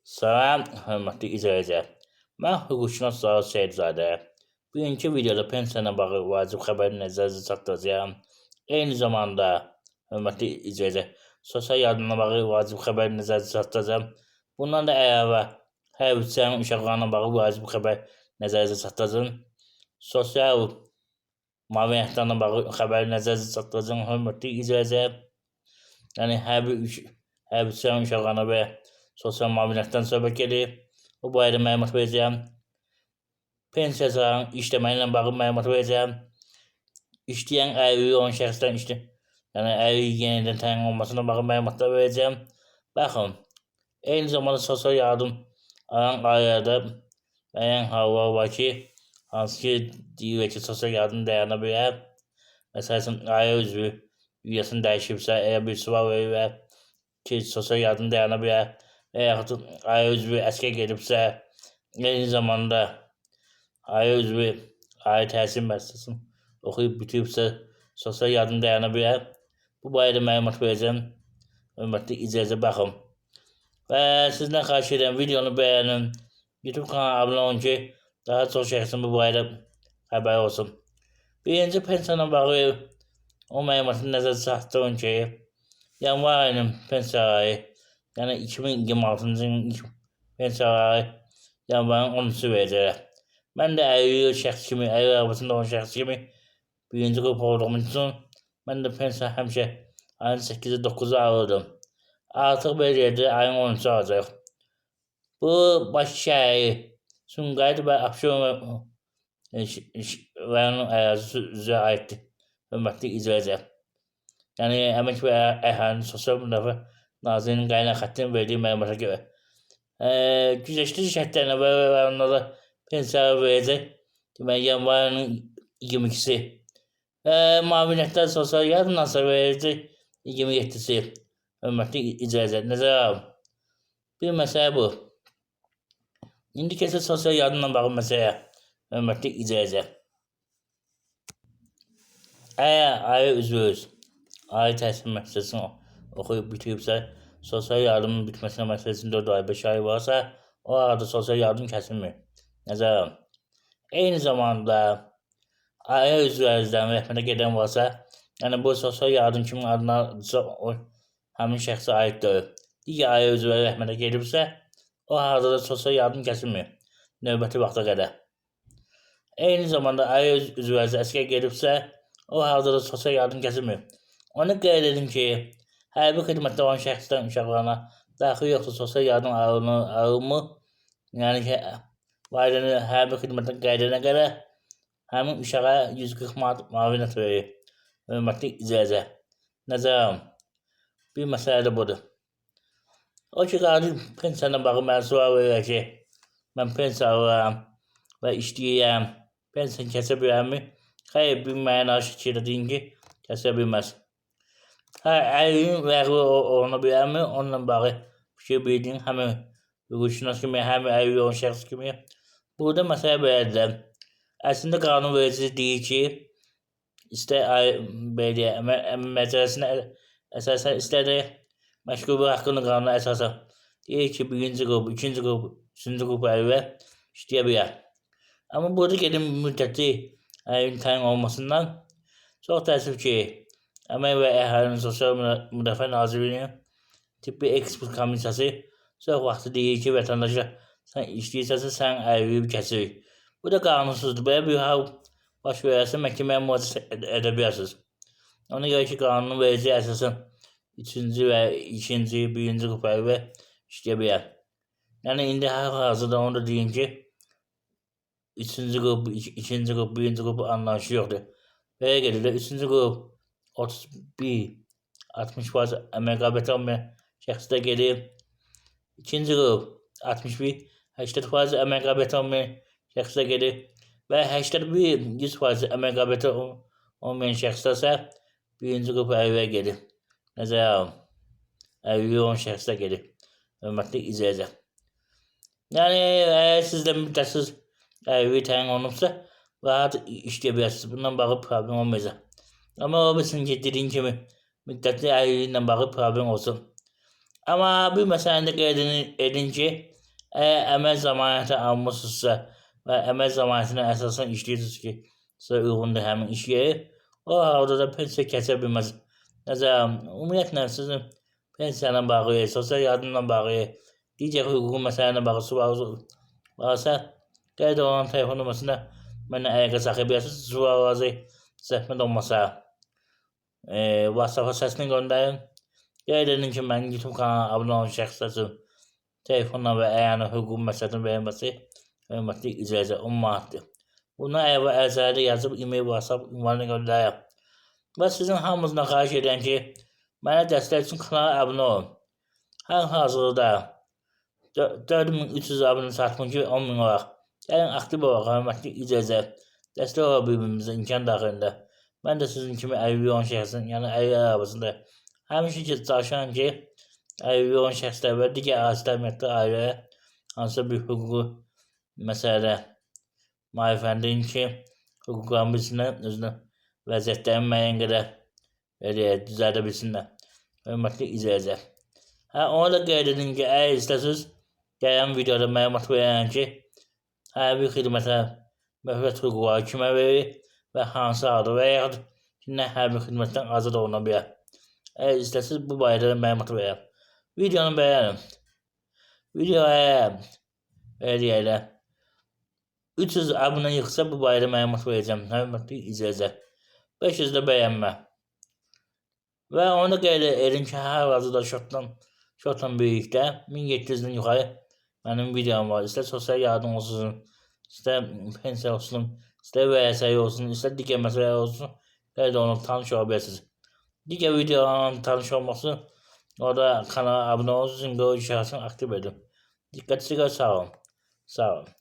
Salam, hörmətli izləyicilər. Mən hüquqşünas Zaur Seyidzadə. Bugünkü videoda pensiyana bağlı vacib xəbəri nəzərinizə çatdıracağam. Eyni zamanda, hörmətli izləyicilər, sosial yardımla bağlı vacib xəbəri nəzərinizə çatdıracağam. Bundan da əlavə, hərbiçilərin uşaqlarına bağlı vacib xəbər nəzərinizə çatdıracağam. Sosial müavinətlərlə bağlı xəbəri nəzərinizə çatdıracağam, hörmətli izləyicilər. Yəni, hərbiçilərin uşaqlarına və sosial müavinətdən söhbət gedir. O barədə məlumat verəcəyəm. Pensiyaçıların işləməyi ilə bağlı məlumat verəcəyəm. İşləyən əyri olan şəxslərin yəni əyri yenidən təyin olmasına bağlı məlumatlar verəcəyəm. Baxın, eyni zamanda sosial yardım alan ailələrdə müəyyən hallar var ki, hansı ki, deyilir ki, sosial yardım dayana bilər. Məsələn, ailə üzvü üyəsini dəyişibsə, əgər bir sual verirlər ki, sosial yardım dayana bilər. Və yaxud ailə üzvü əskər gedibsə, eyni zamanda ailə üzvü ali təhsil müəssisəsini oxuyub bitiribsə, sosial yardım dayana bilər. Bu barədə məlumat verəcəm. Hörmətli izləyicilər, baxın. Və sizdən xahiş edirəm, videonu bəyənin, YouTube kanalına abunə olun ki, daha çox şəxsin bu barədə xəbəri olsun. Birinci pensiyayla bağlı o məlumatı nəzərdə çatdırın ki, yanvar ayının pensiyaları, yəni 2026-cı ilin ilk pensiyaları yanvarın 13-ü verəcəklər. Mən də əyri şəxs kimi, əyri arabasında olan şəxs kimi birinci qrup olduğum üçün mən də pensiya həmişə ayın 8-i 9-u alırdım. Artıq belə yerdə ayın 13-ü alacaq. Bu, Bakı şəhəri, Sumqayıt və Abşeron rayonun ərazisi üzrə aiddir. Hörmətli izləyicilər. Yəni, Əmək və Əhalinin Sosial Müdafiə Nazirinin qaynar xəttinin verdiyi məlumata görə. Güzəştli şərtlərlə və rayonlarda pensiyalar verəcək. Deməli, yanvarın 22-si. Müavinətlər sosial yardım nazirə verəcək 27-si. Hörmətli izləyicilər, nəzərə alın. Bir məsələ bu. İndi keçək sosial yardımla bağlı məsələyə. Hörmətli izləyicilər. Əgər ailə üzvünüz ali təhsil müəssisəsini oxuyub bitiribsə, sosial yardımın bitməsinə məsələsində 4 ay, 5 ay varsa, o arada sosial yardım kəsilmir. Nəzərə alın. Eyni zamanda ailə üzvlərinizdən rəhmətə gedən varsa, yəni bu sosial yardım kimin adına həmin şəxsə aiddir. Digər ailə üzvləri rəhmətə gedibsə, o halda da sosial yardım kəsilmir növbəti vaxta qədər. Eyni zamanda ailə üzvləriniz əskər gedibsə, o halda da sosial yardım kəsilmir. Onu qeyd edin ki, hərbi xidmətdə olan şəxslərin uşaqlarına daxil yoxsa sosial yardım alınmır. Yəni ki, valideyn hərbi xidmətdən qayıdana qədər həmin uşağa 140 manat müavinət verir. Hörmətli izləyicilər, nəzərə alın. Bir məsələ də budur. O ki, qadın pensiyayla bağlı mənə sual verir ki, mən pensiya alıram və işləyirəm, pensiyanı kəsə bilərmi? Xeyr, bir mənə şəkildə deyin ki, kəsə bilməz. Əyrinin ləğvi oluna bilərmi? Onunla bağlı fikir bildiyin həmin hüquqşünas kimi, həmin əyri olan şəxs kimi. Burada məsələ belədir. Əslində qanunverici deyir ki, istər məcəlləsinə əsasən, istər də məşğulluq haqqının qanuna əsasən deyir ki, birinci qrup, ikinci qrup, üçüncü qrup əyri işləyə bilər. Amma burada gedim müddəti əyrin təyin olmasından çox təəssüf ki, Əmək və Əhalinin Sosial Müdafiə Nazirliyinin Tibbi Ekspert Komissiyası çox vaxtı deyir ki, vətəndaşa sən işləyirsənsə, sən əyriyib kəsirik. Bu da qanunsuzdur. Belə bir hal baş verərsə, məhkəməyə müraciət edə bilərsiniz. Ona görə ki, qanunun verəcəyi əsasən 3-cü və 2-ci, 1-ci qrup əyri işləyə bilər. Yəni, indi hal-hazırda onu da deyim ki, 3-cü qrup, 2-ci qrup, 1-ci qrup anlayışı yoxdur. Belə gedirlər, 3-cü qrup 31-60% əmək qabiliyyəti olmayan şəxslər gedir. 2-ci qrup 61-80% əmək qabiliyyəti olmayan şəxslər gedir. Və 81-100% əmək qabiliyyəti olmayan şəxslər isə 1-ci qrup əyriyə gedir. Nəzərə alın. Əyri olan şəxslər gedir. Hörmətli izləyicilər. Yəni, əgər sizdə müddətsiz əyri təyin olunubsa, rahat işləyə bilərsiniz. Bundan bağlı problem olmayacaq. Amma o bilsin ki, dediyim kimi müddətli əyri ilə bağlı problem olsun. Amma bir məsələni də qeyd edin ki, Eğer emel zamanı almışsınızsa ve emel zamanına esasen işləyirsiniz ki, sizə uyğundur həmin iş yeri, o halda da pensiya keçə bilməz. Nəzərəm, ümumiyyətlə sizin pensiya ilə bağlı, sosial yardımla bağlı, digər hüquqi məsələ ilə bağlı sualınız varsa, qeyd olunan telefon nömrəsində mənlə əlaqə saxlaya bilərsiniz. Sualınızı zəhmət olmasa WhatsApp-a səsini göndərin. Qeyd edin ki, mənim YouTube kanalına abunə olan şəxslər üçün telefonla və əyani hüquqi məsələlərin verilməsi hörmətli icazə 10 manatdır. Buna əlavə ərizədə yazıb e-mail, WhatsApp ünvanına göndərəm. Və sizin hamınızdan xahiş edirəm ki, mənə dəstək üçün kanala abunə olun. Hal-hazırda 4300 abunə çatmış ki, 10.000 olaq. Gəlin aktiv olaq, hörmətli icazə. Dəstək olaq bir-birimizə imkan daxilində. Mən də sizin kimi əlilliyi olan şəxsin, yəni əlil arabasında həmişə ki, çalışıram ki, əlilliyi olan şəxslər və digər aziz təminatlı ailəyə hansısa bir hüquqi məsələdə maarifləndirin ki, hüquqlarını bilsinlər, özünün vəziyyətlərini müəyyən qədər düzəldə bilsinlər. Hörmətli icazə. Onu da qeyd edin ki, əgər istəsiniz, gələn videoda məlumat verərəm ki, hərbi xidmətə möhlət hüquqları kimə verir və hansı halda və yaxud ki, hərbi xidmətdən azad oluna bilər. Əgər istəsiniz, bu barədə məlumat verərəm. Videonu bəyənin. Videoya elə 300 abunə yıxsa bu barədə məlumat verəcəm. Hörmətli icazə. 500 də bəyənmə. Və onu da qeyd edin ki, hal-hazırda şotla birlikdə 1700-dən yuxarı mənim videom var. İstər sosial yardım olsun, istər pensiya olsun, istər vəsaiət olsun, istər digər məsələlər olsun, qeyd olunub tanış ola bilirsiniz. Digər videolarla tanış olmaq üçün orada kanala abunə olun, zəngli işarəsini aktiv edin. Diqqətinizə görə sağ olun. Sağ olun.